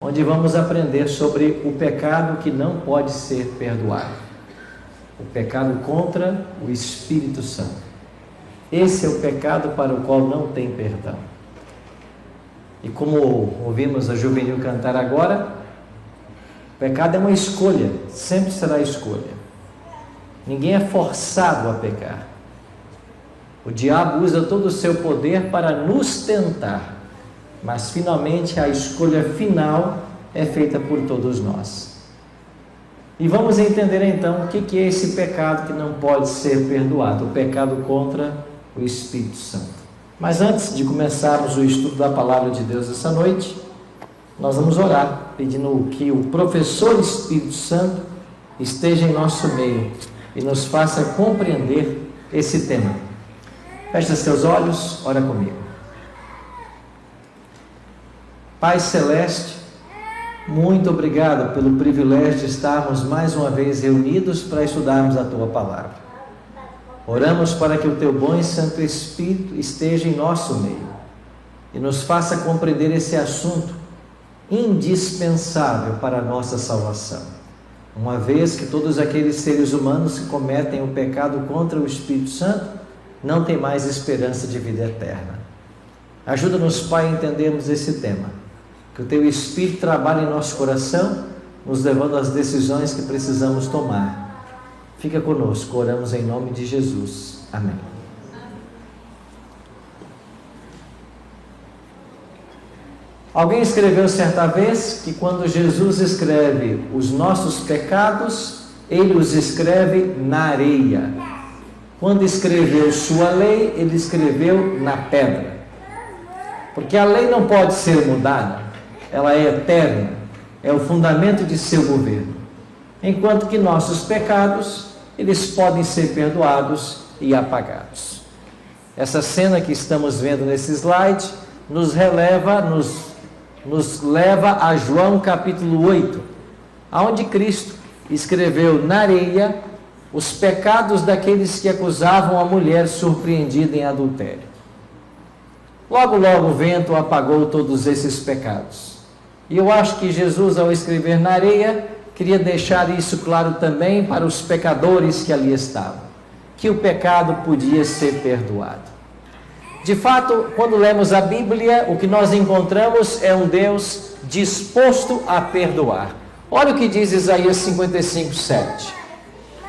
onde vamos aprender sobre o pecado que não pode ser perdoado. O pecado contra o Espírito Santo. Esse é o pecado para o qual não tem perdão. E como ouvimos a Juvenil cantar agora, o pecado é uma escolha, sempre será escolha. Ninguém é forçado a pecar. O diabo usa todo o seu poder para nos tentar, mas finalmente a escolha final é feita por todos nós. E vamos entender então o que é esse pecado que não pode ser perdoado, o pecado contra o Espírito Santo. Mas antes de começarmos o estudo da Palavra de Deus essa noite, nós vamos orar, pedindo que o professor Espírito Santo esteja em nosso meio e nos faça compreender esse tema. Feche seus olhos, ora comigo. Pai Celeste, muito obrigado pelo privilégio de estarmos mais uma vez reunidos para estudarmos a Tua Palavra. Oramos para que o Teu bom e Santo Espírito esteja em nosso meio e nos faça compreender esse assunto indispensável para a nossa salvação, uma vez que todos aqueles seres humanos que cometem o pecado contra o Espírito Santo não têm mais esperança de vida eterna. Ajuda-nos, Pai, a entendermos esse tema, que o Teu Espírito trabalhe em nosso coração, nos levando às decisões que precisamos tomar. Fica conosco, oramos em nome de Jesus. Amém. Alguém escreveu certa vez que quando Jesus escreve os nossos pecados, Ele os escreve na areia. Quando escreveu sua lei, Ele escreveu na pedra. Porque a lei não pode ser mudada, ela é eterna, é o fundamento de seu governo. Enquanto que nossos pecados, eles podem ser perdoados e apagados. Essa cena que estamos vendo nesse slide nos leva a João capítulo 8, onde Cristo escreveu na areia os pecados daqueles que acusavam a mulher surpreendida em adultério. Logo, logo o vento apagou todos esses pecados. E eu acho que Jesus, ao escrever na areia, queria deixar isso claro também para os pecadores que ali estavam, que o pecado podia ser perdoado. De fato, quando lemos a Bíblia, o que nós encontramos é um Deus disposto a perdoar. Olha o que diz Isaías 55:7.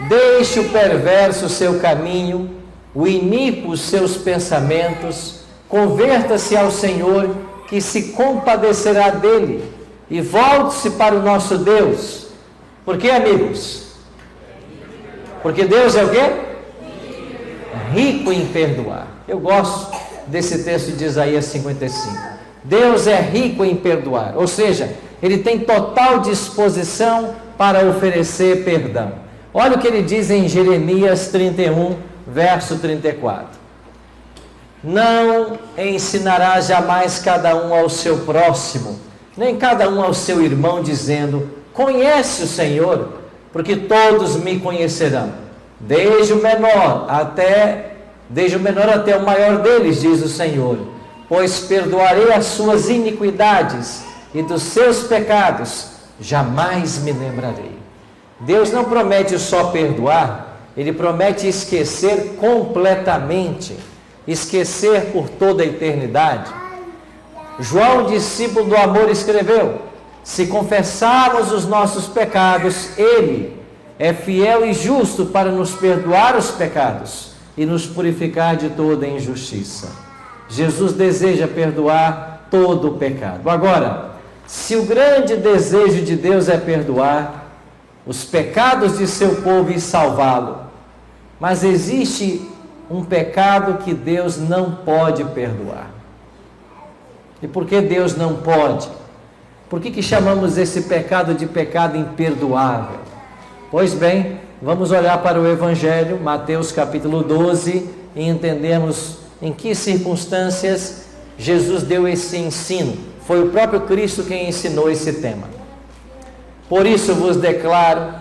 Deixe o perverso o seu caminho, o iníquo os seus pensamentos, converta-se ao Senhor, que se compadecerá dele, e volte-se para o nosso Deus. Por quê, amigos? Porque Deus é o quê? Rico em perdoar. Eu gosto desse texto de Isaías 55. Deus é rico em perdoar, ou seja, Ele tem total disposição para oferecer perdão. Olha o que Ele diz em Jeremias 31, verso 34. Não ensinará jamais cada um ao seu próximo, nem cada um ao seu irmão, dizendo: conhece o Senhor, porque todos me conhecerão, desde o menor até o maior deles, diz o Senhor, pois perdoarei as suas iniquidades e dos seus pecados jamais me lembrarei. Deus não promete só perdoar, Ele promete esquecer completamente, esquecer por toda a eternidade. João, discípulo do amor, escreveu: se confessarmos os nossos pecados, Ele é fiel e justo para nos perdoar os pecados e nos purificar de toda injustiça. Jesus deseja perdoar todo o pecado. Agora, se o grande desejo de Deus é perdoar os pecados de seu povo e salvá-lo, mas existe um pecado que Deus não pode perdoar. E por que Deus não pode? Por que chamamos esse pecado de pecado imperdoável? Pois bem, vamos olhar para o Evangelho, Mateus capítulo 12, e entendermos em que circunstâncias Jesus deu esse ensino. Foi o próprio Cristo quem ensinou esse tema. Por isso vos declaro,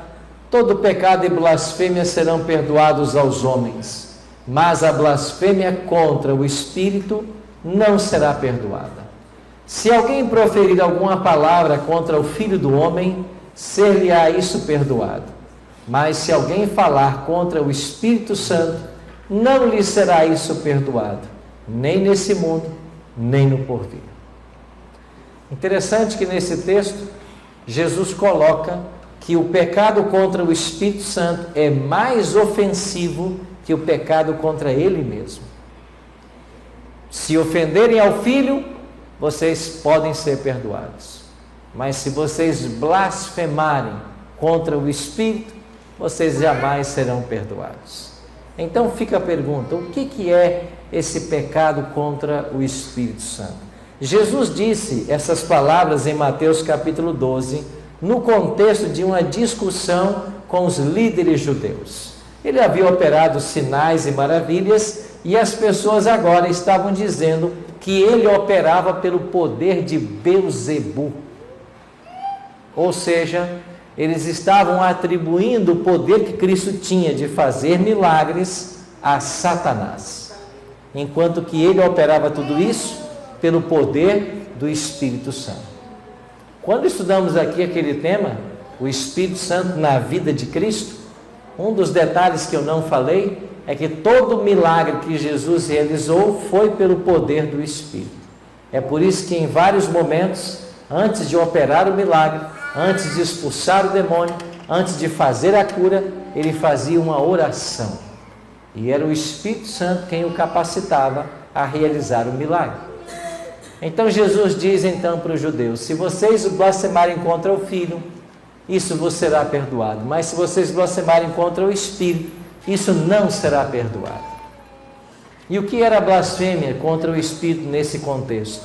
todo pecado e blasfêmia serão perdoados aos homens, mas a blasfêmia contra o Espírito não será perdoada. Se alguém proferir alguma palavra contra o Filho do Homem, ser-lhe-á isso perdoado. Mas se alguém falar contra o Espírito Santo, não lhe será isso perdoado, nem nesse mundo, nem no porvir. Interessante que nesse texto, Jesus coloca que o pecado contra o Espírito Santo é mais ofensivo que o pecado contra Ele mesmo. Se ofenderem ao Filho, vocês podem ser perdoados. Mas se vocês blasfemarem contra o Espírito, vocês jamais serão perdoados. Então fica a pergunta, o que é esse pecado contra o Espírito Santo? Jesus disse essas palavras em Mateus capítulo 12, no contexto de uma discussão com os líderes judeus. Ele havia operado sinais e maravilhas, e as pessoas agora estavam dizendo que ele operava pelo poder de Belzebu. Ou seja, eles estavam atribuindo o poder que Cristo tinha de fazer milagres a Satanás, enquanto que ele operava tudo isso pelo poder do Espírito Santo. Quando estudamos aqui aquele tema, o Espírito Santo na vida de Cristo, um dos detalhes que eu não falei é que todo milagre que Jesus realizou foi pelo poder do Espírito. É por isso que em vários momentos, antes de operar o milagre, antes de expulsar o demônio, antes de fazer a cura, ele fazia uma oração. E era o Espírito Santo quem o capacitava a realizar o milagre. Então Jesus diz então para os judeus, se vocês blasfemarem contra o Filho, isso vos será perdoado. Mas se vocês blasfemarem contra o Espírito, isso não será perdoado. E o que era blasfêmia contra o Espírito nesse contexto?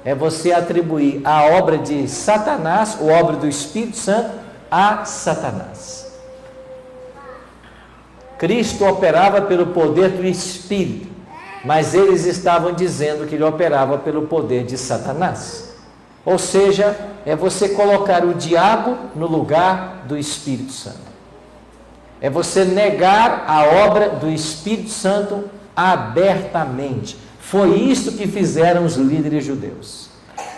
É você atribuir a obra de Satanás, ou obra do Espírito Santo, a Satanás. Cristo operava pelo poder do Espírito, mas eles estavam dizendo que ele operava pelo poder de Satanás. Ou seja, é você colocar o diabo no lugar do Espírito Santo. É você negar a obra do Espírito Santo abertamente. Foi isto que fizeram os líderes judeus.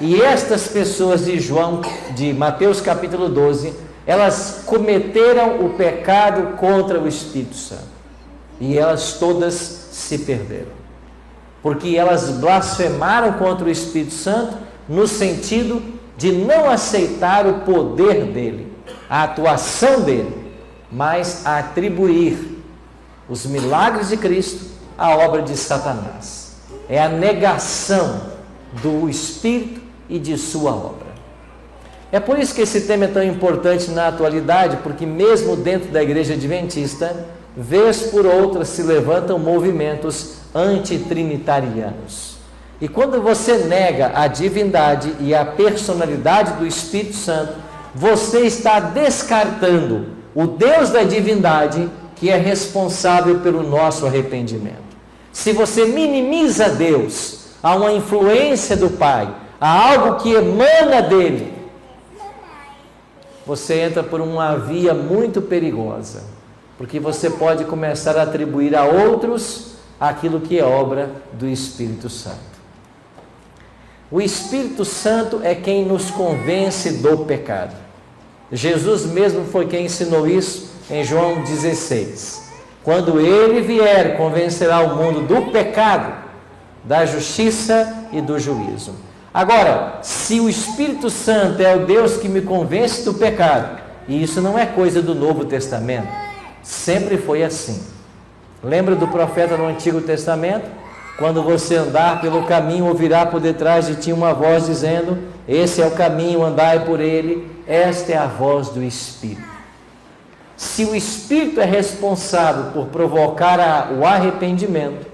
E estas pessoas de Mateus capítulo 12, elas cometeram o pecado contra o Espírito Santo. E elas todas se perderam. Porque elas blasfemaram contra o Espírito Santo no sentido de não aceitar o poder dele, a atuação dele, mas a atribuir os milagres de Cristo à obra de Satanás. É a negação do Espírito e de sua obra. É por isso que esse tema é tão importante na atualidade, porque mesmo dentro da igreja adventista, vez por outra se levantam movimentos antitrinitarianos. E quando você nega a divindade e a personalidade do Espírito Santo, você está descartando o Deus da divindade, que é responsável pelo nosso arrependimento. Se você minimiza Deus a uma influência do Pai, a algo que emana dele, você entra por uma via muito perigosa, porque você pode começar a atribuir a outros aquilo que é obra do Espírito Santo. O Espírito Santo é quem nos convence do pecado. Jesus mesmo foi quem ensinou isso em João 16. Quando ele vier, convencerá o mundo do pecado, da justiça e do juízo. Agora, se o Espírito Santo é o Deus que me convence do pecado, e isso não é coisa do Novo Testamento, sempre foi assim. Lembra do profeta no Antigo Testamento? Quando você andar pelo caminho, ouvirá por detrás de ti uma voz dizendo, esse é o caminho, andai por ele. Esta é a voz do Espírito. Se o Espírito é responsável por provocar o arrependimento,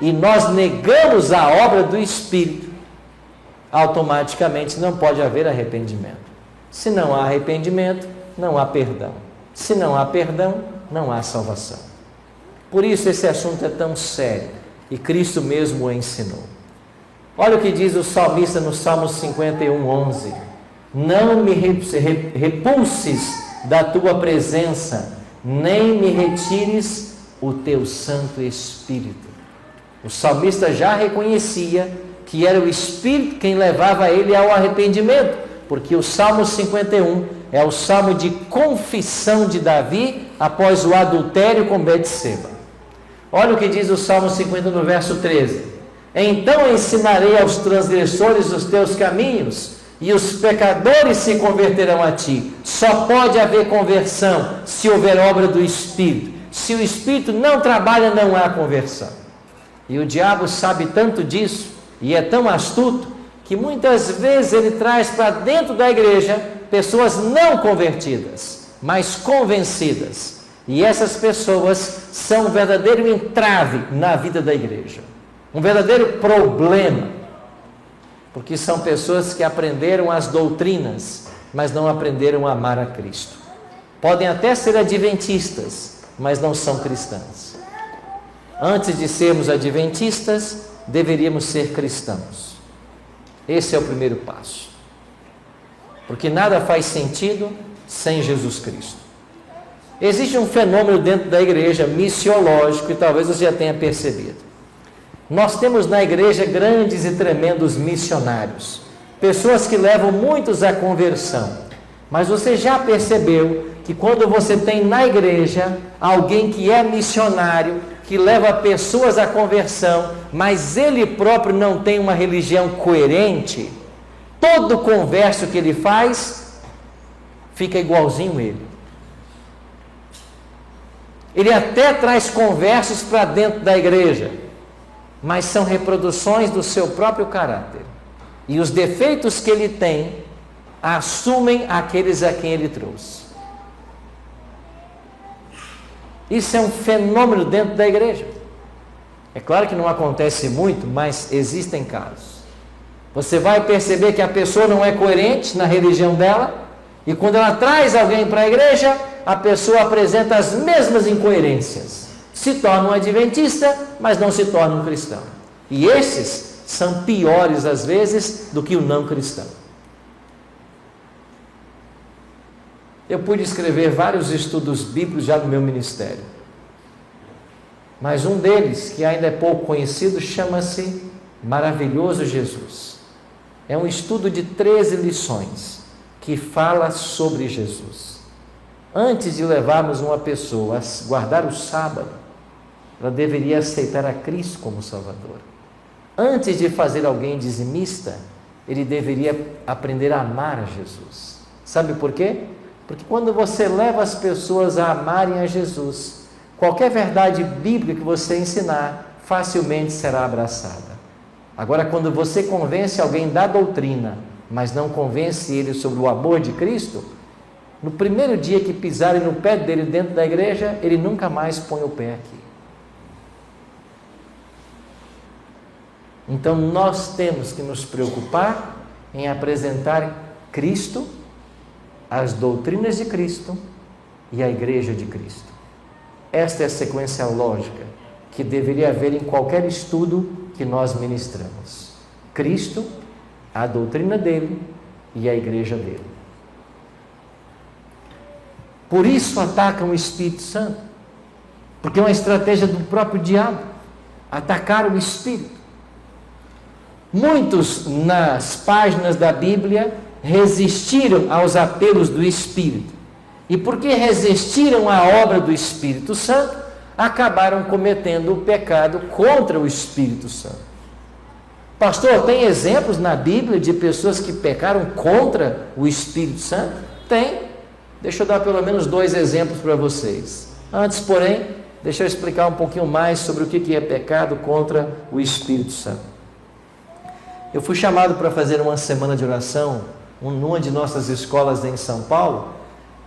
e nós negamos a obra do Espírito, automaticamente não pode haver arrependimento. Se não há arrependimento, não há perdão. Se não há perdão, não há salvação. Por isso esse assunto é tão sério, e Cristo mesmo o ensinou. Olha o que diz o salmista no Salmo 51:11. Não me repulses da tua presença, nem me retires o teu Santo Espírito. O salmista já reconhecia que era o Espírito quem levava ele ao arrependimento, porque o Salmo 51 é o salmo de confissão de Davi após o adultério com Betseba. Olha o que diz o Salmo 50 no verso 13: então ensinarei aos transgressores os teus caminhos, e os pecadores se converterão a ti. Só pode haver conversão se houver obra do Espírito. Se o Espírito não trabalha, não há conversão. E o diabo sabe tanto disso, e é tão astuto, que muitas vezes ele traz para dentro da igreja pessoas não convertidas, mas convencidas. E essas pessoas são um verdadeiro entrave na vida da igreja, um verdadeiro problema, porque são pessoas que aprenderam as doutrinas, mas não aprenderam a amar a Cristo. Podem até ser adventistas, mas não são cristãs. Antes de sermos adventistas, deveríamos ser cristãos. Esse é o primeiro passo, porque nada faz sentido sem Jesus Cristo. Existe um fenômeno dentro da igreja missiológico, e talvez você já tenha percebido. Nós temos na igreja grandes e tremendos missionários, pessoas que levam muitos à conversão. Mas você já percebeu que quando você tem na igreja alguém que é missionário, que leva pessoas à conversão, mas ele próprio não tem uma religião coerente, todo converso que ele faz fica igualzinho ele. Ele até traz conversos para dentro da igreja, mas são reproduções do seu próprio caráter. E os defeitos que ele tem, assumem aqueles a quem ele trouxe. Isso é um fenômeno dentro da igreja. É claro que não acontece muito, mas existem casos. Você vai perceber que a pessoa não é coerente na religião dela, e quando ela traz alguém para a igreja, a pessoa apresenta as mesmas incoerências. Se torna um adventista, mas não se torna um cristão. E esses são piores às vezes do que o não cristão. Eu pude escrever vários estudos bíblicos já no meu ministério, mas um deles, que ainda é pouco conhecido, chama-se Maravilhoso Jesus. É um estudo de 13 lições que fala sobre Jesus. Antes de levarmos uma pessoa a guardar o sábado, ela deveria aceitar a Cristo como Salvador. Antes de fazer alguém dizimista, ele deveria aprender a amar a Jesus. Sabe por quê? Porque quando você leva as pessoas a amarem a Jesus, qualquer verdade bíblica que você ensinar, facilmente será abraçada. Agora, quando você convence alguém da doutrina, mas não convence ele sobre o amor de Cristo, no primeiro dia que pisarem no pé dele dentro da igreja, ele nunca mais põe o pé aqui. Então, nós temos que nos preocupar em apresentar Cristo, as doutrinas de Cristo e a igreja de Cristo. Esta é a sequência lógica que deveria haver em qualquer estudo que nós ministramos: Cristo, a doutrina dele e a igreja dele. Por isso atacam o Espírito Santo, porque é uma estratégia do próprio diabo, atacar o Espírito. Muitos nas páginas da Bíblia resistiram aos apelos do Espírito, e porque resistiram à obra do Espírito Santo, acabaram cometendo o pecado contra o Espírito Santo. Pastor, tem exemplos na Bíblia de pessoas que pecaram contra o Espírito Santo? Tem. Deixa eu dar pelo menos 2 exemplos para vocês. Antes, porém, deixa eu explicar um pouquinho mais sobre o que é pecado contra o Espírito Santo. Eu fui chamado para fazer uma semana de oração numa de nossas escolas em São Paulo,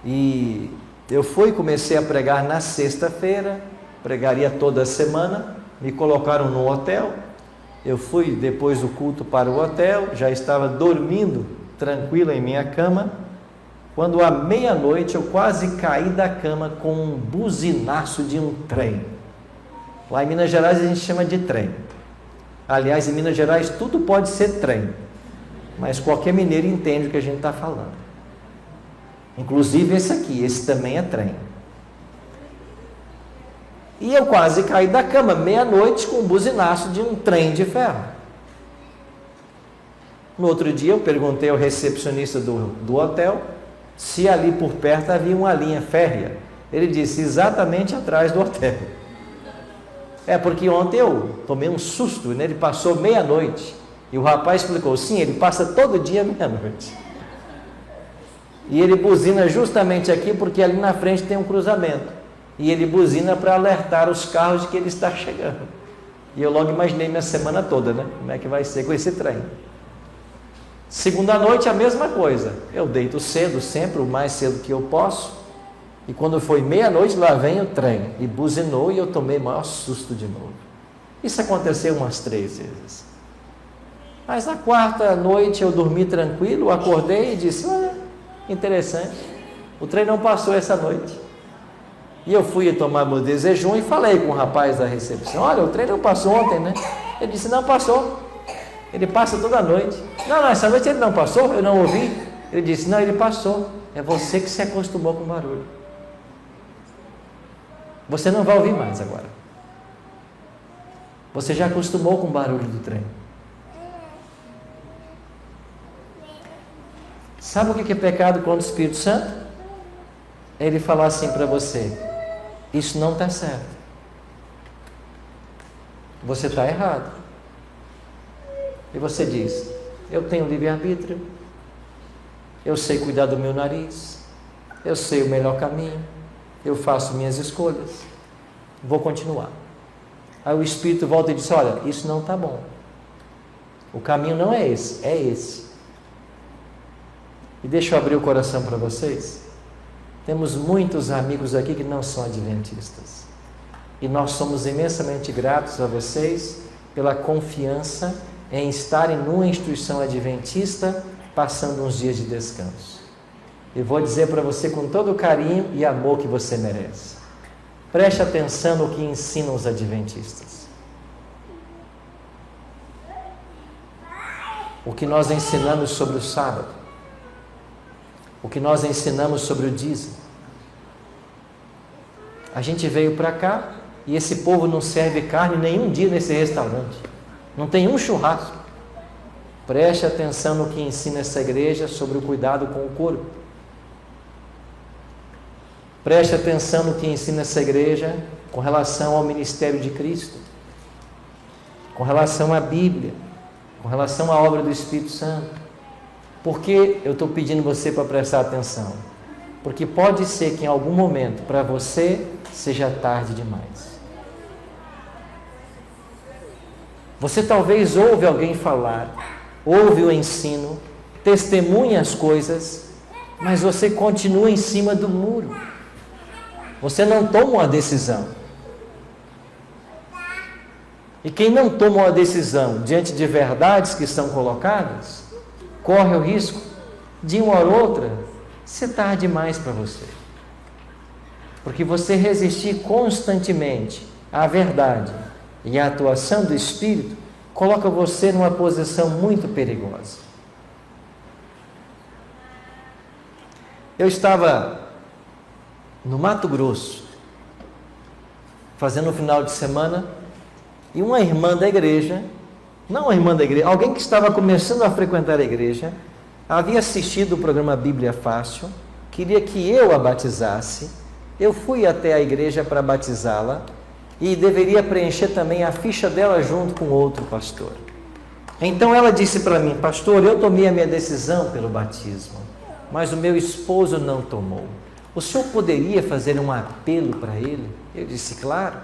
e eu fui e comecei a pregar na sexta-feira, pregaria toda a semana, me colocaram no hotel, eu fui depois do culto para o hotel, já estava dormindo tranquilo em minha cama, quando à meia-noite eu quase caí da cama com um buzinaço de um trem. Lá em Minas Gerais a gente chama de trem. Aliás, em Minas Gerais tudo pode ser trem, mas qualquer mineiro entende o que a gente está falando. Inclusive esse aqui, esse também é trem. E eu quase caí da cama, meia-noite, com um buzinaço de um trem de ferro. No outro dia eu perguntei ao recepcionista do hotel se ali por perto havia uma linha férrea. Ele disse, exatamente atrás do hotel. Porque ontem eu tomei um susto, né? Ele passou meia-noite. E o rapaz explicou, sim, ele passa todo dia meia-noite. E ele buzina justamente aqui porque ali na frente tem um cruzamento. E ele buzina para alertar os carros de que ele está chegando. E eu logo imaginei minha semana toda, né? Como é que vai ser com esse trem. Segunda noite a mesma coisa. Eu deito cedo, sempre o mais cedo que eu posso. E quando foi meia-noite, lá vem o trem. E buzinou e eu tomei o maior susto de novo. Isso aconteceu umas 3 vezes. Mas na quarta noite eu dormi tranquilo, acordei e disse, olha, interessante, o trem não passou essa noite. E eu fui tomar meu desejum e falei com o rapaz da recepção, olha, o trem não passou ontem, né? Ele disse, não passou. Ele passa toda noite. Não, essa noite ele não passou, eu não ouvi. Ele disse, não, ele passou. É você que se acostumou com o barulho. Você não vai ouvir mais agora. Você já acostumou com o barulho do trem. Sabe o que é pecado contra o Espírito Santo? Ele falar assim para você, isso não está certo. Você está errado. E você diz, eu tenho livre-arbítrio, eu sei cuidar do meu nariz, eu sei o melhor caminho, eu faço minhas escolhas, vou continuar. Aí o Espírito volta e diz, olha, isso não está bom. O caminho não é esse, é esse. E deixa eu abrir o coração para vocês. Temos muitos amigos aqui que não são adventistas. E nós somos imensamente gratos a vocês pela confiança em estarem numa instituição adventista, passando uns dias de descanso. Eu vou dizer para você com todo o carinho e amor que você merece. Preste atenção no que ensinam os adventistas. O que nós ensinamos sobre o sábado. O que nós ensinamos sobre o dízimo. A gente veio para cá e esse povo não serve carne nenhum dia nesse restaurante. Não tem um churrasco. Preste atenção no que ensina essa igreja sobre o cuidado com o corpo. Preste atenção no que ensina essa igreja com relação ao ministério de Cristo, com relação à Bíblia, com relação à obra do Espírito Santo. Por que eu estou pedindo você para prestar atenção? Porque pode ser que em algum momento para você seja tarde demais. Você talvez ouve alguém falar, ouve o ensino, testemunha as coisas, mas você continua em cima do muro. Você não toma uma decisão. E quem não toma uma decisão diante de verdades que estão colocadas, corre o risco de uma hora ou outra ser tarde demais para você. Porque você resistir constantemente à verdade e à atuação do Espírito, coloca você numa posição muito perigosa. Eu estava no Mato Grosso, fazendo um final de semana, e uma irmã da igreja, não uma irmã da igreja, alguém que estava começando a frequentar a igreja, havia assistido o programa Bíblia Fácil, queria que eu a batizasse. Eu fui até a igreja para batizá-la e deveria preencher também a ficha dela junto com outro pastor. Então ela disse para mim, pastor, eu tomei a minha decisão pelo batismo, mas o meu esposo não tomou. O senhor poderia fazer um apelo para ele? Eu disse, claro.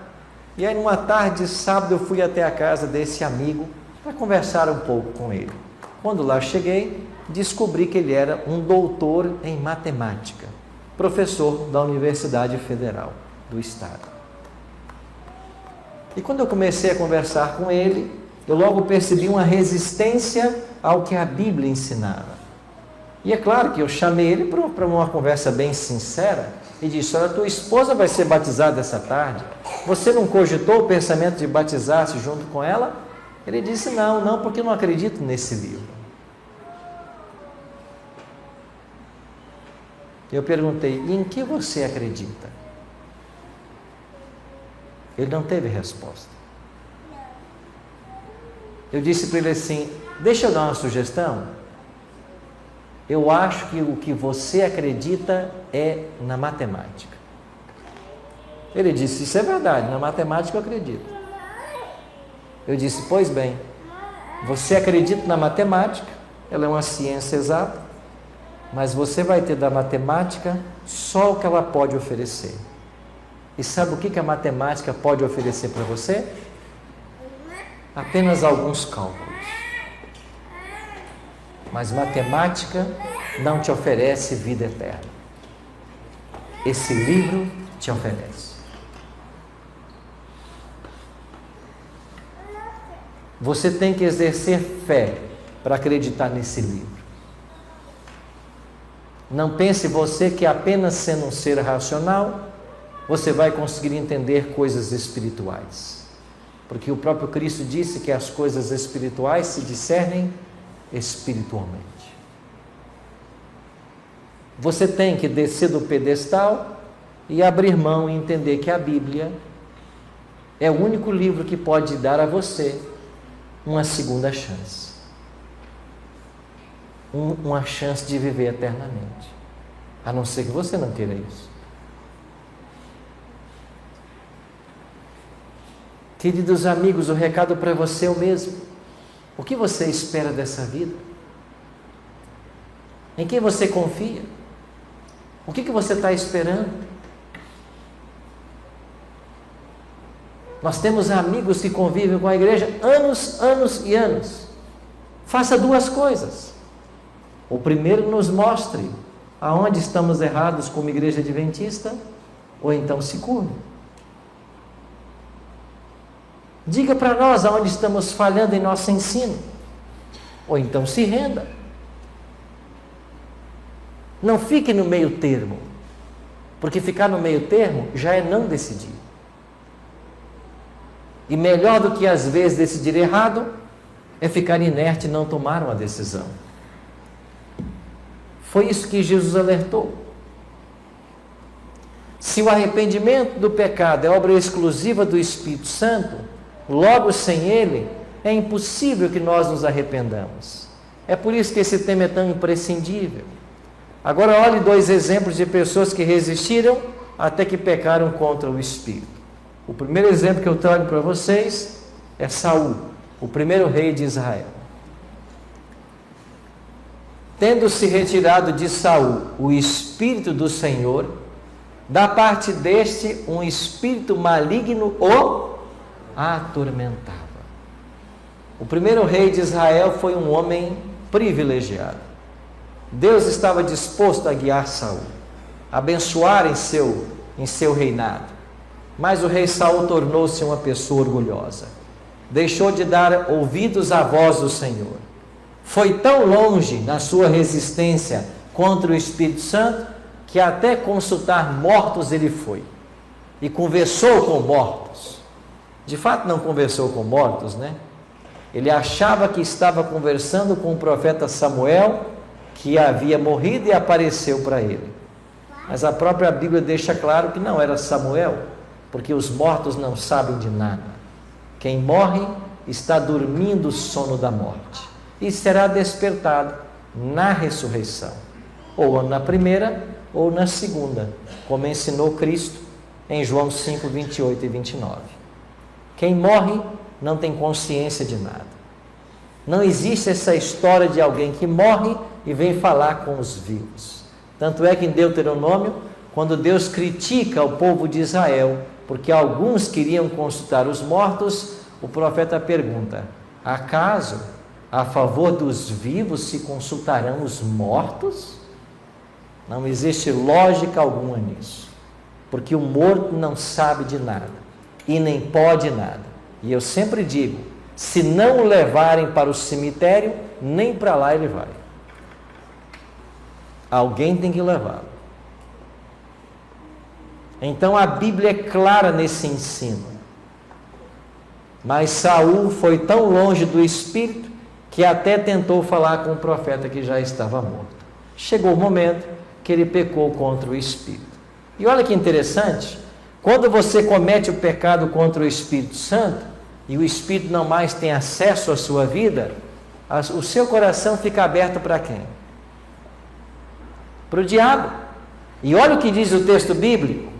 E aí numa tarde de sábado eu fui até a casa desse amigo para conversar um pouco com ele. Quando lá cheguei, descobri que ele era um doutor em matemática, professor da Universidade Federal do Estado. E quando eu comecei a conversar com ele, eu logo percebi uma resistência ao que a Bíblia ensinava. E é claro que eu chamei ele para uma conversa bem sincera e disse, olha, tua esposa vai ser batizada essa tarde, você não cogitou o pensamento de batizar-se junto com ela? Ele disse, não, porque eu não acredito nesse livro. Eu perguntei, e em que você acredita? Ele não teve resposta. Eu disse para ele assim, Deixa eu dar uma sugestão. Eu acho que o que você acredita é na matemática. Ele disse, isso é verdade, na matemática eu acredito. Eu disse, pois bem, você acredita na matemática, ela é uma ciência exata, mas você vai ter da matemática só o que ela pode oferecer. E sabe o que a matemática pode oferecer para você? Apenas alguns cálculos. Mas matemática não te oferece vida eterna. Esse livro te oferece. Você tem que exercer fé para acreditar nesse livro. Não pense você que apenas sendo um ser racional, você vai conseguir entender coisas espirituais. Porque o próprio Cristo disse que as coisas espirituais se discernem espiritualmente. Você tem que descer do pedestal e abrir mão e entender que a Bíblia é o único livro que pode dar a você uma segunda chance. Uma chance de viver eternamente. A não ser que você não queira isso. Queridos amigos, o recado para você é o mesmo. O que você espera dessa vida? Em quem você confia? O que você está esperando? Nós temos amigos que convivem com a igreja anos, anos e anos. Faça duas coisas. O primeiro, nos mostre aonde estamos errados como igreja adventista, ou então se curve. Diga para nós aonde estamos falhando em nosso ensino, ou então se renda. Não fique no meio termo, porque ficar no meio termo já é não decidir. E melhor do que às vezes decidir errado, é ficar inerte e não tomar uma decisão. Foi isso que Jesus alertou. Se o arrependimento do pecado é obra exclusiva do Espírito Santo, logo sem ele, é impossível que nós nos arrependamos. É por isso que esse tema é tão imprescindível. Agora olhe dois exemplos de pessoas que resistiram até que pecaram contra o Espírito. O primeiro exemplo que eu trago para vocês é Saul, o primeiro rei de Israel. Tendo se retirado de Saul o Espírito do Senhor, da parte deste um espírito maligno o atormentava. O primeiro rei de Israel foi um homem privilegiado. Deus estava disposto a guiar Saul, abençoar em seu reinado. Mas o rei Saul tornou-se uma pessoa orgulhosa. Deixou de dar ouvidos à voz do Senhor. Foi tão longe na sua resistência contra o Espírito Santo, que até consultar mortos ele foi. E conversou com mortos. De fato não conversou com mortos, né? Ele achava que estava conversando com o profeta Samuel, que havia morrido e apareceu para ele. Mas a própria Bíblia deixa claro que não era Samuel, porque os mortos não sabem de nada. Quem morre está dormindo o sono da morte e será despertado na ressurreição, ou na primeira ou na segunda, como ensinou Cristo em João 5, 28 e 29. Quem morre não tem consciência de nada. Não existe essa história de alguém que morre e vem falar com os vivos. Tanto é que em Deuteronômio, quando Deus critica o povo de Israel, porque alguns queriam consultar os mortos, o profeta pergunta: acaso a favor dos vivos se consultarão os mortos? Não existe lógica alguma nisso, porque o morto não sabe de nada e nem pode nada. E eu sempre digo, se não o levarem para o cemitério, nem para lá ele vai. Alguém tem que levá-lo. Então a Bíblia é clara nesse ensino. Mas Saul foi tão longe do Espírito que até tentou falar com o profeta que já estava morto. Chegou o momento que ele pecou contra o Espírito. E olha que interessante, quando você comete o pecado contra o Espírito Santo, e o Espírito não mais tem acesso à sua vida, o seu coração fica aberto para quem? Para o diabo. E olha o que diz o texto bíblico: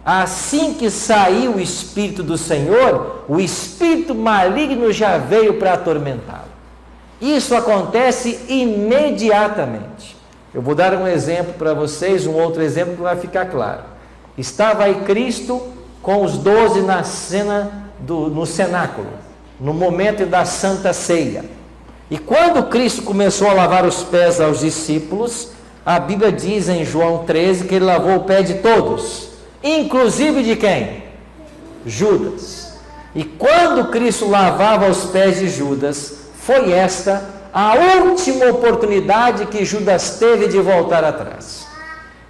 assim que saiu o Espírito do Senhor, o espírito maligno já veio para atormentá-lo. Isso acontece imediatamente. Eu vou dar um exemplo para vocês, um outro exemplo que vai ficar claro. Estava aí Cristo com os 12 na cena no cenáculo, no momento da Santa Ceia. E quando Cristo começou a lavar os pés aos discípulos, a Bíblia diz em João 13 que ele lavou o pé de todos, inclusive de quem? Judas. E quando Cristo lavava os pés de Judas, foi esta a última oportunidade que Judas teve de voltar atrás.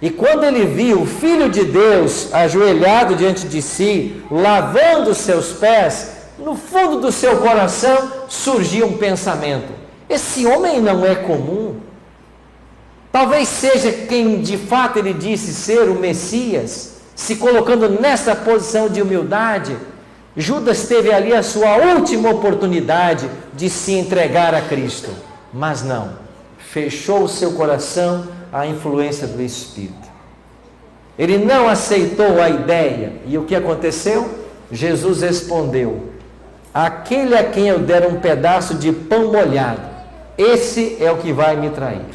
E quando ele viu o Filho de Deus ajoelhado diante de si, lavando os seus pés, no fundo do seu coração surgiu um pensamento: esse homem não é comum. Talvez seja quem de fato ele disse ser, o Messias, se colocando nessa posição de humildade. Judas teve ali a sua última oportunidade de se entregar a Cristo, mas não, fechou o seu coração à influência do Espírito. Ele não aceitou a ideia. E o que aconteceu? Jesus respondeu: aquele a quem eu der um pedaço de pão molhado, esse é o que vai me trair.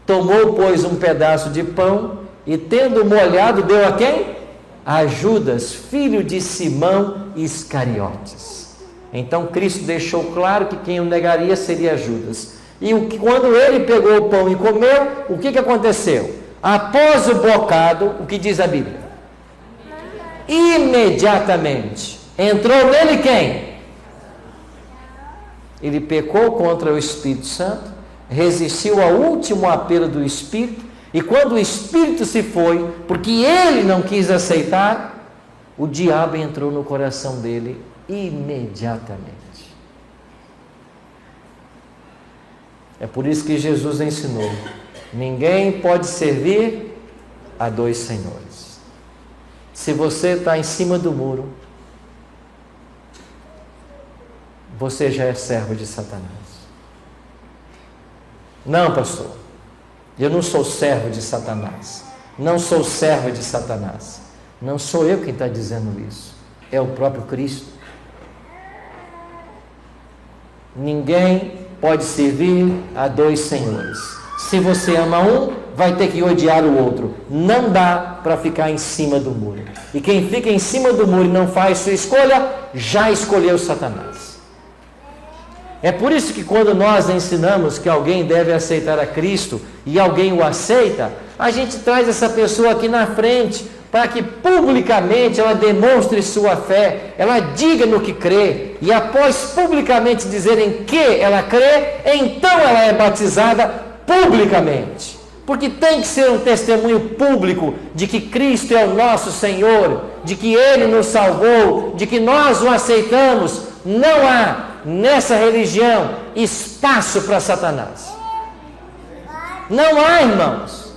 Tomou, pois, um pedaço de pão e, tendo molhado, deu a quem? A Judas, filho de Simão Iscariotes. Então Cristo deixou claro que quem o negaria seria Judas. E quando ele pegou o pão e comeu, o que aconteceu? Após o bocado, o que diz a Bíblia? Imediatamente entrou nele quem? Ele pecou contra o Espírito Santo, resistiu ao último apelo do Espírito, e quando o Espírito se foi, porque ele não quis aceitar, o diabo entrou no coração dele imediatamente. É por isso que Jesus ensinou: ninguém pode servir a dois senhores. Se você está em cima do muro, você já é servo de Satanás. Não, pastor, eu não sou servo de Satanás. Não sou servo de Satanás. Não sou eu quem está dizendo isso, é o próprio Cristo. Ninguém pode servir a dois senhores. Se você ama um, vai ter que odiar o outro. Não dá para ficar em cima do muro. E quem fica em cima do muro e não faz sua escolha, já escolheu Satanás. É por isso que quando nós ensinamos que alguém deve aceitar a Cristo e alguém o aceita, a gente traz essa pessoa aqui na frente para que publicamente ela demonstre sua fé, ela diga no que crê, e após publicamente dizer em que ela crê, então ela é batizada publicamente. Porque tem que ser um testemunho público de que Cristo é o nosso Senhor, de que Ele nos salvou, de que nós o aceitamos. Não há nessa religião espaço para Satanás. Não há, irmãos.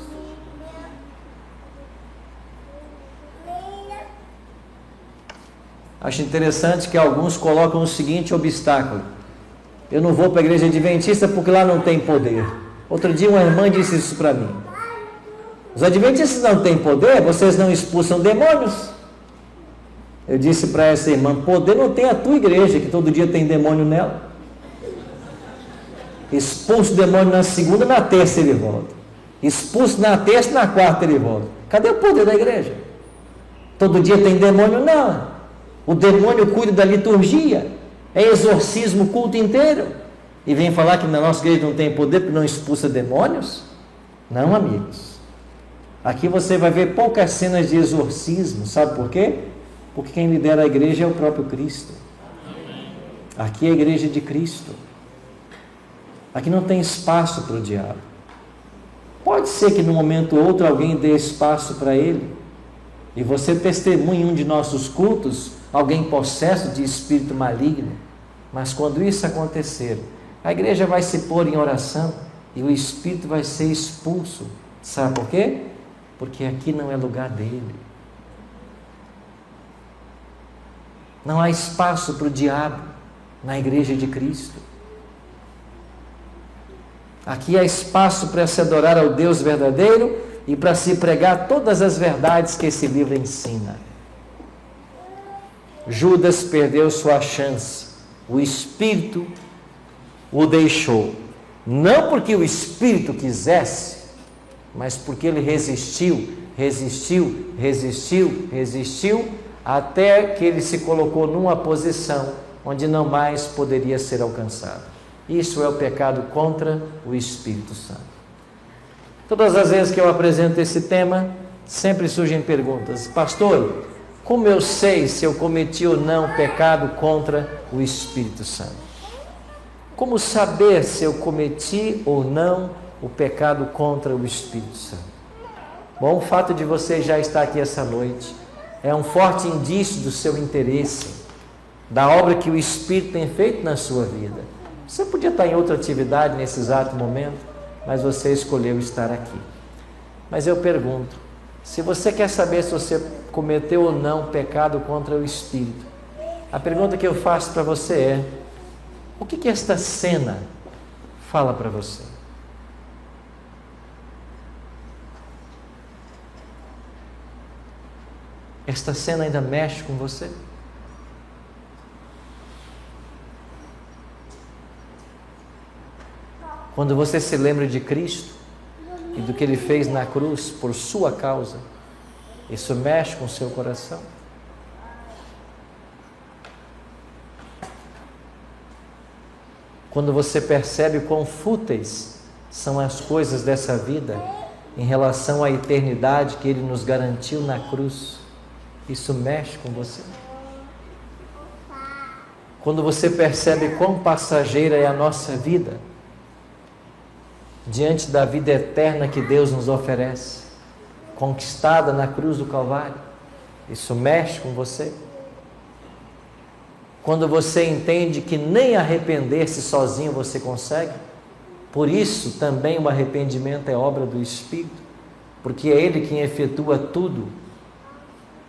Acho interessante que alguns colocam o seguinte obstáculo: eu não vou para a igreja adventista porque lá não tem poder. Outro dia uma irmã disse isso para mim: os adventistas não têm poder, vocês não expulsam demônios. Eu disse para essa irmã: poder não tem a tua igreja, que todo dia tem demônio nela. Expulso o demônio na segunda, na terça ele volta. Expulso na terça, na quarta ele volta. Cadê o poder da igreja? Todo dia tem demônio? Não. O demônio cuida da liturgia, é exorcismo o culto inteiro. E vem falar que na nossa igreja não tem poder porque não expulsa demônios? Não, amigos. Aqui você vai ver poucas cenas de exorcismo. Sabe por quê? Porque quem lidera a igreja é o próprio Cristo. Aqui é a igreja de Cristo. Aqui não tem espaço para o diabo. Pode ser que num momento ou outro alguém dê espaço para ele, e você testemunhe em um de nossos cultos alguém possesso de espírito maligno, mas quando isso acontecer, a igreja vai se pôr em oração e o espírito vai ser expulso. Sabe por quê? Porque aqui não é lugar dele. Não há espaço para o diabo na igreja de Cristo. Aqui há espaço para se adorar ao Deus verdadeiro e para se pregar todas as verdades que esse livro ensina. Judas perdeu sua chance. O Espírito o deixou. Não porque o Espírito quisesse, mas porque ele resistiu, até que ele se colocou numa posição onde não mais poderia ser alcançado. Isso é o pecado contra o Espírito Santo. Todas as vezes que eu apresento esse tema, sempre surgem perguntas. Pastor, como eu sei se eu cometi ou não pecado contra o Espírito Santo? Como saber se eu cometi ou não o pecado contra o Espírito Santo? Bom, o fato de você já estar aqui essa noite é um forte indício do seu interesse, da obra que o Espírito tem feito na sua vida. Você podia estar em outra atividade nesse exato momento, mas você escolheu estar aqui. Mas eu pergunto, se você quer saber se você cometeu ou não pecado contra o Espírito, a pergunta que eu faço para você é: o que esta cena fala para você? Esta cena ainda mexe com você? Quando você se lembra de Cristo e do que Ele fez na cruz por sua causa, isso mexe com o seu coração? Quando você percebe quão fúteis são as coisas dessa vida em relação à eternidade que Ele nos garantiu na cruz, isso mexe com você? Quando você percebe quão passageira é a nossa vida, diante da vida eterna que Deus nos oferece, conquistada na cruz do Calvário, isso mexe com você? Quando você entende que nem arrepender-se sozinho você consegue, por isso também o arrependimento é obra do Espírito, porque é Ele quem efetua tudo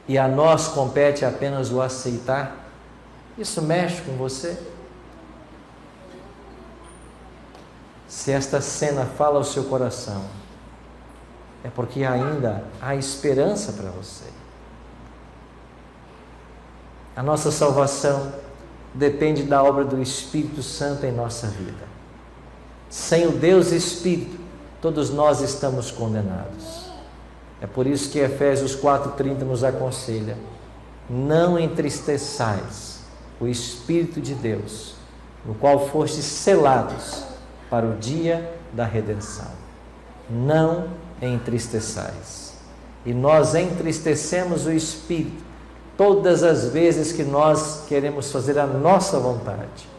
e a nós compete apenas o aceitar, isso mexe com você? Se esta cena fala ao seu coração, é porque ainda há esperança para você. A nossa salvação depende da obra do Espírito Santo em nossa vida. Sem o Deus Espírito, todos nós estamos condenados. É por isso que Efésios 4:30 nos aconselha: não entristeçais o Espírito de Deus, no qual fostes selados para o dia da redenção. Não entristeçais. E nós entristecemos o Espírito todas as vezes que nós queremos fazer a nossa vontade.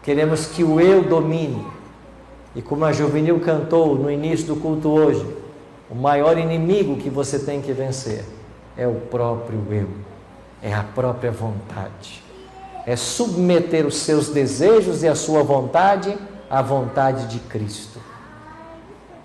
Queremos que o eu domine. E como a Juvenil cantou no início do culto hoje, o maior inimigo que você tem que vencer é o próprio eu, é a própria vontade. É submeter os seus desejos e a sua vontade à vontade de Cristo.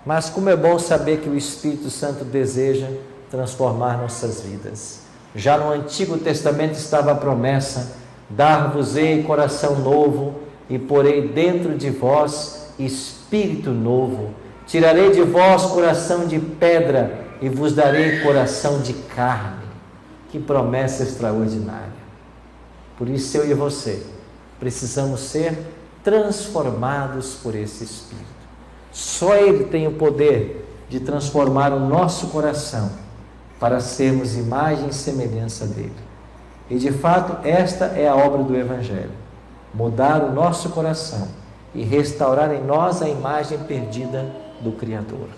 Mas como é bom saber que o Espírito Santo deseja transformar nossas vidas. Já no Antigo Testamento estava a promessa: dar-vos-ei coração novo e porei dentro de vós espírito novo. Tirarei de vós coração de pedra e vos darei coração de carne. Que promessa extraordinária! Por isso eu e você precisamos ser transformados por esse Espírito. Só Ele tem o poder de transformar o nosso coração para sermos imagem e semelhança dele. E de fato esta é a obra do Evangelho: mudar o nosso coração e restaurar em nós a imagem perdida do Criador.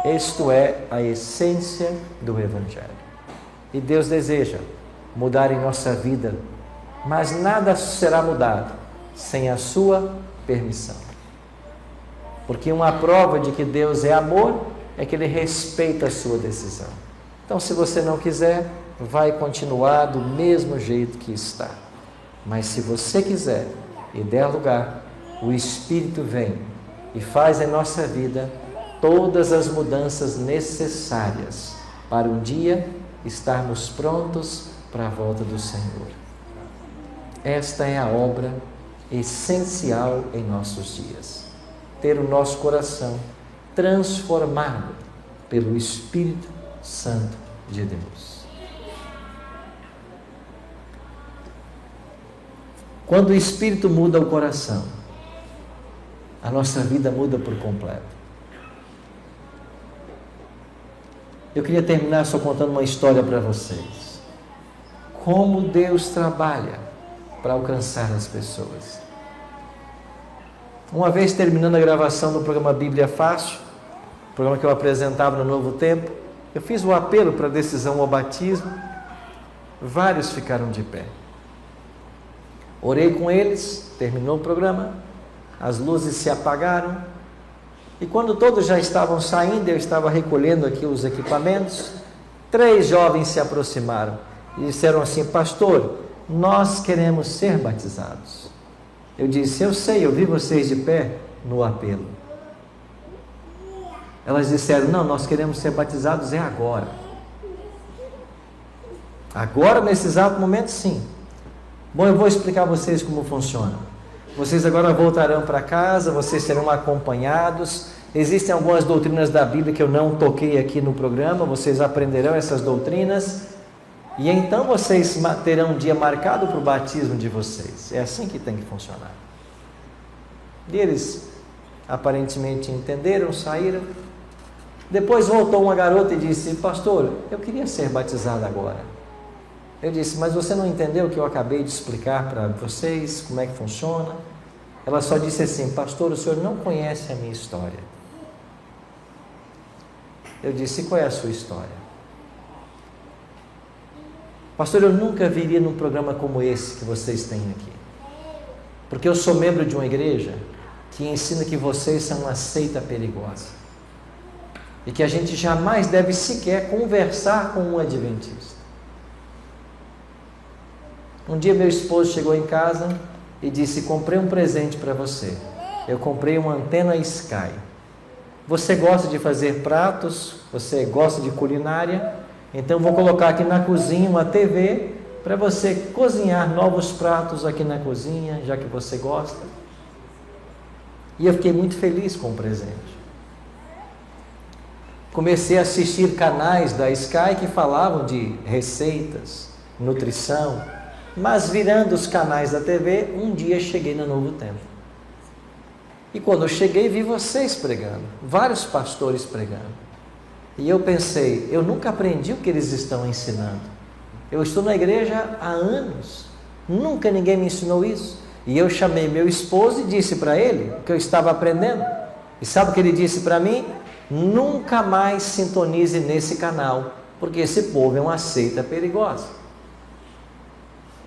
Isto é a essência do Evangelho. E Deus deseja mudar em nossa vida, mas nada será mudado sem a sua permissão. Porque uma prova de que Deus é amor é que Ele respeita a sua decisão. Então, se você não quiser, vai continuar do mesmo jeito que está. Mas se você quiser e der lugar, o Espírito vem e faz em nossa vida todas as mudanças necessárias para um dia estarmos prontos para a volta do Senhor. Esta é a obra essencial em nossos dias. ter o nosso coração transformado pelo Espírito Santo de Deus. Quando o Espírito muda o coração, a nossa vida muda por completo. Eu queria terminar só contando uma história para vocês. Como Deus trabalha para alcançar as pessoas. Uma vez terminando a gravação do programa Bíblia Fácil, programa que eu apresentava no Novo Tempo, eu fiz o apelo para a decisão ao batismo. Vários ficaram de pé. Orei com eles, terminou o programa, as luzes se apagaram, e quando todos já estavam saindo, eu estava recolhendo aqui os equipamentos, 3 jovens se aproximaram e disseram assim: pastor, nós queremos ser batizados. Eu disse: eu sei, eu vi vocês de pé no apelo. Elas disseram: não, nós queremos ser batizados agora. Agora, nesse exato momento, sim. Bom, eu vou explicar a vocês como funciona. Vocês agora voltarão para casa, vocês serão acompanhados. Existem algumas doutrinas da Bíblia que eu não toquei aqui no programa, vocês aprenderão essas doutrinas. E então vocês terão um dia marcado para o batismo de vocês. É assim que tem que funcionar. E eles aparentemente entenderam, saíram. Depois voltou uma garota e disse: pastor, eu queria ser batizada agora. Eu disse: mas você não entendeu o que eu acabei de explicar para vocês, como é que funciona? Ela só disse assim: pastor, o senhor não conhece a minha história. Eu disse: qual é a sua história? Pastor, eu nunca viria num programa como esse que vocês têm aqui, porque eu sou membro de uma igreja que ensina que vocês são uma seita perigosa e que a gente jamais deve sequer conversar com um adventista. Um dia meu esposo chegou em casa e disse: comprei um presente para você. Eu comprei uma antena Sky. Você gosta de fazer pratos? Você gosta de culinária? Então vou colocar aqui na cozinha uma TV para você cozinhar novos pratos aqui na cozinha, já que você gosta. E eu fiquei muito feliz com o presente. Comecei a assistir canais da Sky que falavam de receitas, nutrição, mas virando os canais da TV, um dia cheguei no Novo Tempo. E quando eu cheguei, vi vocês pregando, vários pastores pregando. E eu pensei: eu nunca aprendi o que eles estão ensinando. Eu estou na igreja há anos, nunca ninguém me ensinou isso. E eu chamei meu esposo e disse para ele o que eu estava aprendendo. E sabe o que ele disse para mim? Nunca mais sintonize nesse canal, porque esse povo é uma seita perigosa.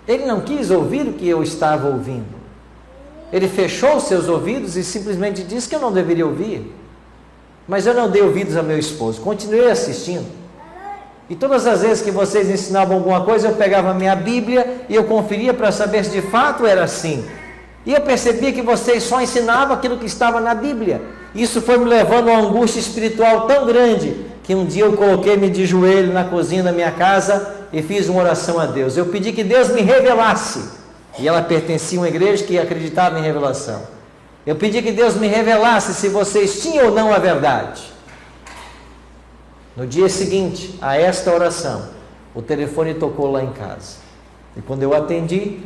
Ele não quis ouvir o que eu estava ouvindo. Ele fechou os seus ouvidos e simplesmente disse que eu não deveria ouvir. Mas eu não dei ouvidos ao meu esposo, continuei assistindo. E todas as vezes que vocês ensinavam alguma coisa, eu pegava a minha Bíblia e eu conferia para saber se de fato era assim. E eu percebia que vocês só ensinavam aquilo que estava na Bíblia. Isso foi me levando a uma angústia espiritual tão grande, que um dia eu coloquei-me de joelho na cozinha da minha casa e fiz uma oração a Deus. Eu pedi que Deus me revelasse. E ela pertencia a uma igreja que acreditava em revelação. Eu pedi que Deus me revelasse se vocês tinham ou não a verdade. No dia seguinte a esta oração, o telefone tocou lá em casa. E quando eu atendi,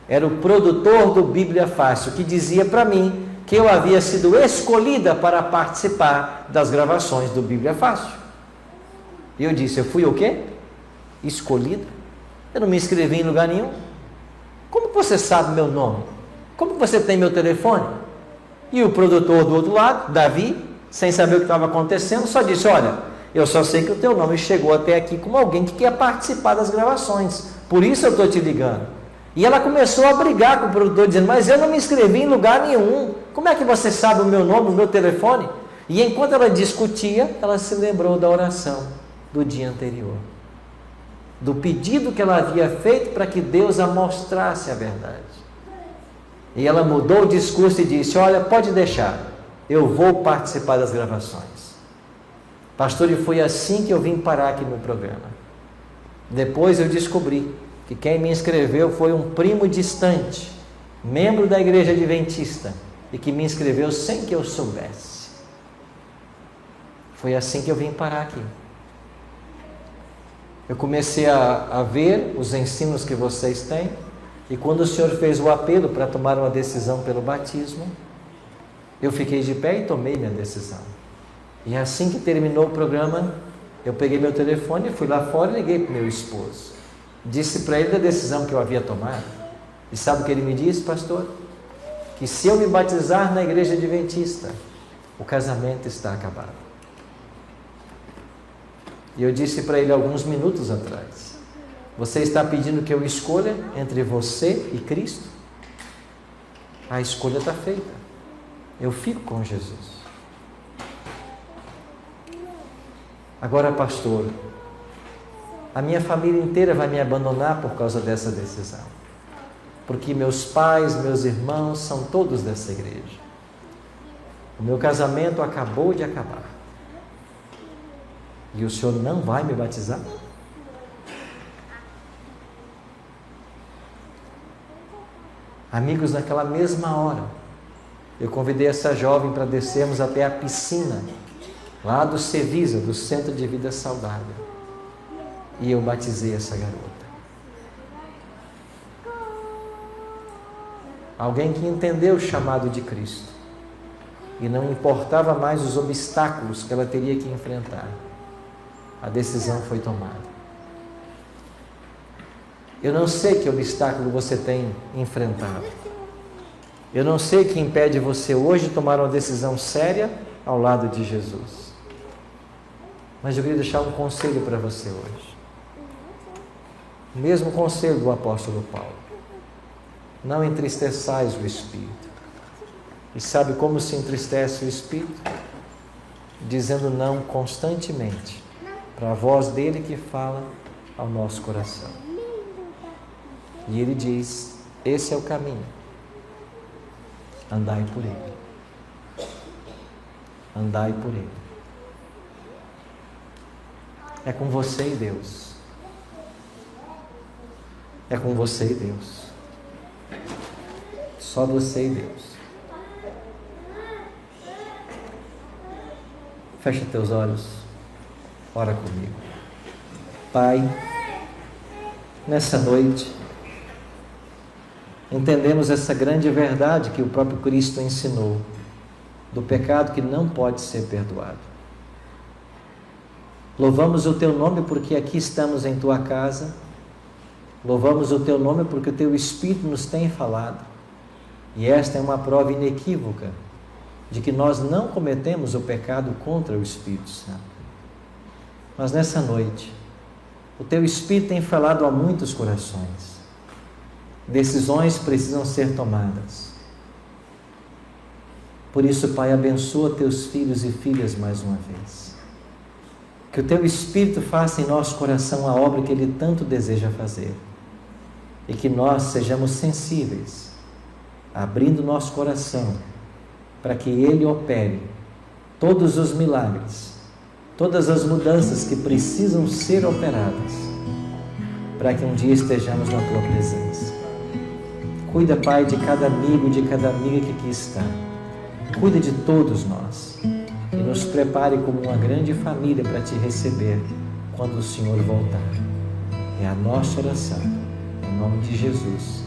era o produtor do Bíblia Fácil, que dizia para mim que eu havia sido escolhida para participar das gravações do Bíblia Fácil. E eu disse: eu fui o quê? Escolhida? Eu não me inscrevi em lugar nenhum. Como você sabe meu nome? Como você tem meu telefone? E o produtor do outro lado, Davi, sem saber o que estava acontecendo, só disse: olha, eu só sei que o teu nome chegou até aqui como alguém que quer participar das gravações, por isso eu estou te ligando. E ela começou a brigar com o produtor, dizendo: mas eu não me inscrevi em lugar nenhum, como é que você sabe o meu nome, o meu telefone? E enquanto ela discutia, ela se lembrou da oração do dia anterior, do pedido que ela havia feito para que Deus a mostrasse a verdade. E ela mudou o discurso e disse: olha, pode deixar, eu vou participar das gravações. Pastor, e foi assim que eu vim parar aqui no programa. Depois eu descobri que quem me inscreveu foi um primo distante, membro da igreja adventista, e que me inscreveu sem que eu soubesse. Foi assim que eu vim parar aqui. Eu comecei a ver os ensinos que vocês têm, e quando o Senhor fez o apelo para tomar uma decisão pelo batismo, eu fiquei de pé e tomei minha decisão. E assim que terminou o programa, eu peguei meu telefone, fui lá fora e liguei para o meu esposo. Disse para ele da decisão que eu havia tomado. E sabe o que ele me disse, pastor? Que se eu me batizar na igreja adventista, o casamento está acabado. E eu disse para ele alguns minutos atrás: você está pedindo que eu escolha entre você e Cristo? A escolha está feita. Eu fico com Jesus. Agora, pastor, a minha família inteira vai me abandonar por causa dessa decisão. Porque meus pais, meus irmãos são todos dessa igreja. O meu casamento acabou de acabar. E o Senhor não vai me batizar? Amigos, naquela mesma hora, eu convidei essa jovem para descermos até a piscina, lá do Cevisa, do Centro de Vida Saudável. E eu batizei essa garota. Alguém que entendeu o chamado de Cristo e não importava mais os obstáculos que ela teria que enfrentar. A decisão foi tomada. Eu não sei que obstáculo você tem enfrentado. Eu não sei o que impede você hoje de tomar uma decisão séria ao lado de Jesus. Mas eu queria deixar um conselho para você hoje. O mesmo conselho do apóstolo Paulo. Não entristeçais o Espírito. E sabe como se entristece o Espírito? Dizendo não constantemente para a voz dele que fala ao nosso coração. E ele diz: esse é o caminho. Andai por ele. Andai por ele. É com você e Deus. É com você e Deus. Só você e Deus. Fecha teus olhos. Ora comigo. Pai, nessa noite, entendemos essa grande verdade que o próprio Cristo ensinou, do pecado que não pode ser perdoado. Louvamos o teu nome porque aqui estamos em tua casa. Louvamos o teu nome porque o teu Espírito nos tem falado. E esta é uma prova inequívoca de que nós não cometemos o pecado contra o Espírito Santo. Mas nessa noite, o teu Espírito tem falado a muitos corações. Decisões precisam ser tomadas. Por isso, Pai, abençoa teus filhos e filhas mais uma vez. Que o teu Espírito faça em nosso coração a obra que Ele tanto deseja fazer. E que nós sejamos sensíveis, abrindo nosso coração, para que Ele opere todos os milagres, todas as mudanças que precisam ser operadas, para que um dia estejamos na tua presença. Cuida, Pai, de cada amigo, de cada amiga que aqui está. Cuida de todos nós e nos prepare como uma grande família para te receber quando o Senhor voltar. É a nossa oração, em nome de Jesus.